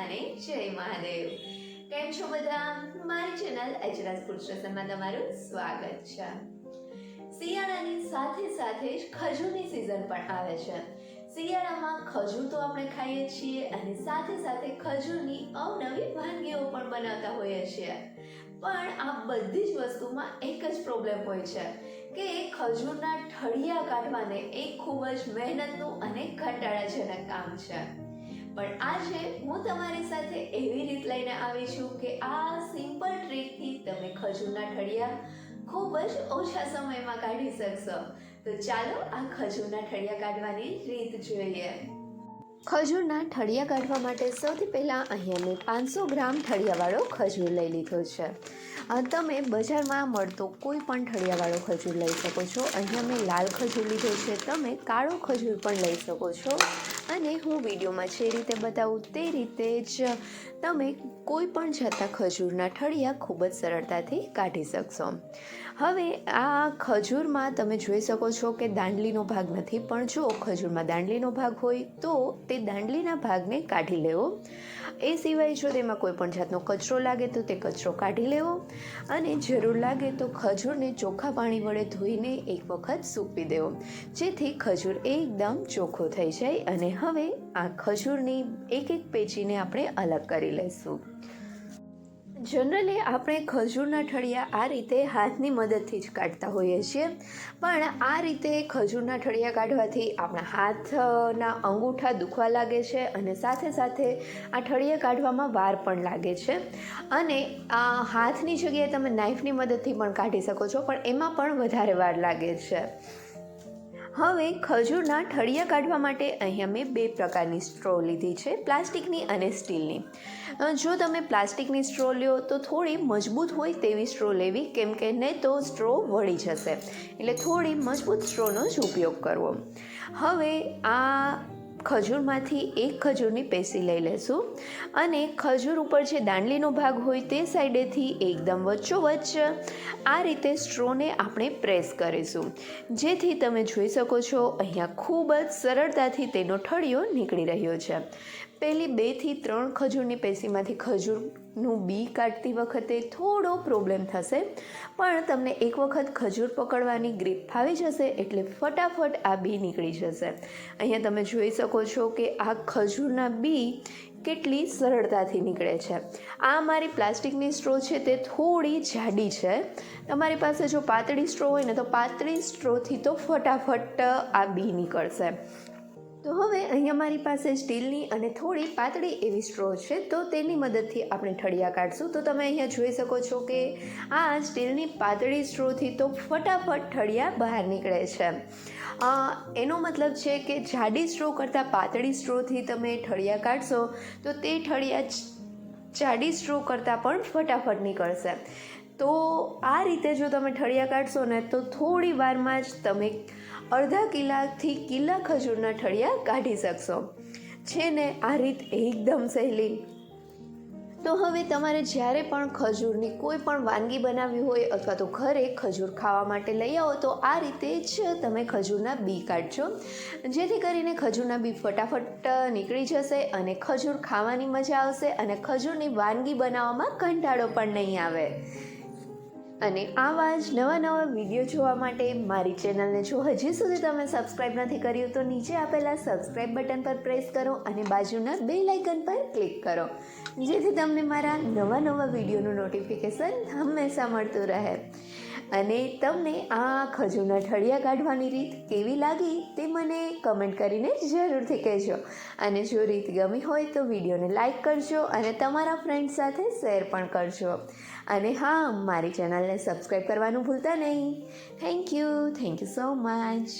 અને જય મહાદેવ. કેમ છો બધા? મારી ચેનલ એચરાજ ફૂડ સ્ટેશનમાં તમારું સ્વાગત છે. શિયાળાની સાથે સાથે જ ખજૂરની સિઝન પણ આવે છે. શિયાળામાં ખજૂર તો આપણે ખાઈએ છીએ અને સાથે સાથે ખજૂરની અવનવી વાનગીઓ પણ બનાવતા હોઈએ છીએ. પણ આ બધી જ વસ્તુમાં એક જ પ્રોબ્લેમ હોય છે કે ખજૂરના ઠળિયા કાઢવાને એક ખૂબ જ મહેનતનું અને કંટાળાજનક કામ છે. પણ આજે હું તમારી સાથે એવી રીત લઈને આવી છું કે આ સિમ્પલ ટ્રીકથી તમે ખજૂરના ઠળિયા ખૂબ જ ઓછા સમયમાં કાઢી શકશો. તો ચાલો આ ખજૂરના ઠળિયા કાઢવાની રીત જોઈએ. ખજૂરના ઠળિયા કાઢવા માટે સૌથી પહેલાં અહીંયા મેં 500 ગ્રામ ઠળિયાવાળો ખજૂર લઈ લીધો છે. તમે બજારમાં મળતો કોઈ પણ ઠળિયાવાળો ખજૂર લઈ શકો છો. અહીંયા મેં લાલ ખજૂર લીધો છે, તમે કાળો ખજૂર પણ લઈ શકો છો. અને હું વિડીયોમાં જે રીતે બતાવું તે રીતે જ તમે કોઈ પણ જાતના ખજૂરના ઠળિયા ખૂબ જ સરળતાથી કાઢી શકશો. હવે આ ખજૂરમાં તમે જોઈ શકો છો કે દાંડલીનો ભાગ નથી, પણ જો ખજૂરમાં દાંડલીનો ભાગ હોય તો તે દાંડલીના ભાગને કાઢી લેવો. એ સિવાય જો તેમાં કોઈ પણ જાતનો કચરો લાગે તો તે કચરો કાઢી લેવો અને જરૂર લાગે તો ખજૂરને ચોખ્ખા પાણી વડે ધોઈને એક વખત સૂકવી દેવો, જેથી ખજૂર એકદમ ચોખ્ખો થઈ જાય. અને હવે આ ખજૂરની એક પેચીને આપણે અલગ કરી લઈશું. જનરલી આપણે ખજૂરના ઠળિયા આ રીતે હાથની મદદથી જ કાઢતા હોઈએ છીએ, પણ આ રીતે ખજૂરના ઠળિયા કાઢવાથી આપણા હાથના અંગૂઠા દુખવા લાગે છે અને સાથે સાથે આ ઠળિયા કાઢવામાં વાર પણ લાગે છે. અને આ હાથની જગ્યાએ તમે નાઈફની મદદથી પણ કાઢી શકો છો, પણ એમાં પણ વધારે વાર લાગે છે. હવે ખજૂરના ઠળિયા કાઢવા માટે અહીંયા મેં 2 પ્રકારની સ્ટ્રો લીધી છે, પ્લાસ્ટિકની અને સ્ટીલની. જો તમે પ્લાસ્ટિકની સ્ટ્રો લ્યો તો થોડી મજબૂત હોય તેવી સ્ટ્રો લેવી, કેમ કે નહીં તો સ્ટ્રો વળી જશે, એટલે થોડી મજબૂત સ્ટ્રોનો જ ઉપયોગ કરવો. હવે આ ખજૂરમાંથી એક ખજૂરની પેસી લઈ લેશું અને ખજૂર ઉપર જે દાંડલીનો ભાગ હોય તે સાઈડેથી એકદમ વચ્ચોવચ્ચ આ રીતે સ્ટ્રોને આપણે પ્રેસ કરીશું, જેથી તમે જોઈ શકો છો અહીંયા ખૂબ જ સરળતાથી તેનો ઠળિયો નીકળી રહ્યો છે. પહેલી 2 થી 3 ખજૂરની પેશીમાંથી ખજૂરનું બી કાઢતી વખતે થોડો પ્રોબ્લેમ થશે, પણ તમને એક વખત ખજૂર પકડવાની ગ્રીપ ફાવી જશે એટલે ફટાફટ આ બી નીકળી જશે. અહીંયા તમે જોઈ શકો છો કે આ ખજૂરના બી કેટલી સરળતાથી નીકળે છે. આ મારી પ્લાસ્ટિકની સ્ટ્રો છે તે થોડી જાડી છે. તમારી પાસે જો પાતળી સ્ટ્રો હોય ને તો પાતળી સ્ટ્રોથી તો ફટાફટ આ બી નીકળશે. તો હવે અહીંયા મારી પાસે સ્ટીલની અને થોડી પાતળી એવી સ્ટ્રો છે, તો તેની મદદથી આપણે ઠળિયા કાઢશું. તો તમે અહીંયા જોઈ શકો છો કે આ સ્ટીલની પાતળી સ્ટ્રોથી તો ફટાફટ ઠળિયા બહાર નીકળે છે. એનો મતલબ છે કે જાડી સ્ટ્રો કરતાં પાતળી સ્ટ્રોથી તમે ઠળિયા કાઢશો તો તે ઠળિયા જાડી સ્ટ્રો કરતાં પણ ફટાફટ નીકળશે. તો આ રીતે જો તમે ઠળિયા કાઢશો ને તો થોડી વારમાં જ તમે અડધા કિલાથી કિલા ખજૂરના ઠળિયા કાઢી શકશો. છે ને આ રીત એકદમ સહેલી. તો હવે તમારે જ્યારે પણ ખજૂરની કોઈ પણ વાનગી બનાવવી હોય અથવા તો ઘરે ખજૂર ખાવા માટે લઈ આવો તો આ રીતે જ તમે ખજૂરના બી કાઢજો, જેથી કરીને ખજૂરના બી ફટાફટ નીકળી જશે અને ખજૂર ખાવાની મજા આવશે અને ખજૂરની વાનગી બનાવવામાં કંટાળો પણ નહીં આવે. અને આવા જ નવા વિડીયો જોવા માટે મારી ચેનલને જો હજી સુધી તમે સબસ્ક્રાઈબ નથી કર્યું તો નીચે આપેલા સબસ્ક્રાઈબ બટન પર પ્રેસ કરો અને બાજુના બેલ આઇકન પર ક્લિક કરો, જેથી તમને મારા નવા વિડીયોનું નોટિફિકેશન હંમેશા મળતું રહે. અને તમને આ ખજૂરના ઠળિયા કાઢવાની રીત કેવી લાગી તે મને કમેન્ટ કરીને જરૂરથી કહેજો. અને જો રીત ગમી હોય તો વિડીયોને લાઈક કરજો અને તમારા ફ્રેન્ડ્સ સાથે શેર પણ કરજો. અને હા, મારી ચેનલને સબસ્ક્રાઈબ કરવાનું ભૂલતા નહીં. Thank you so much.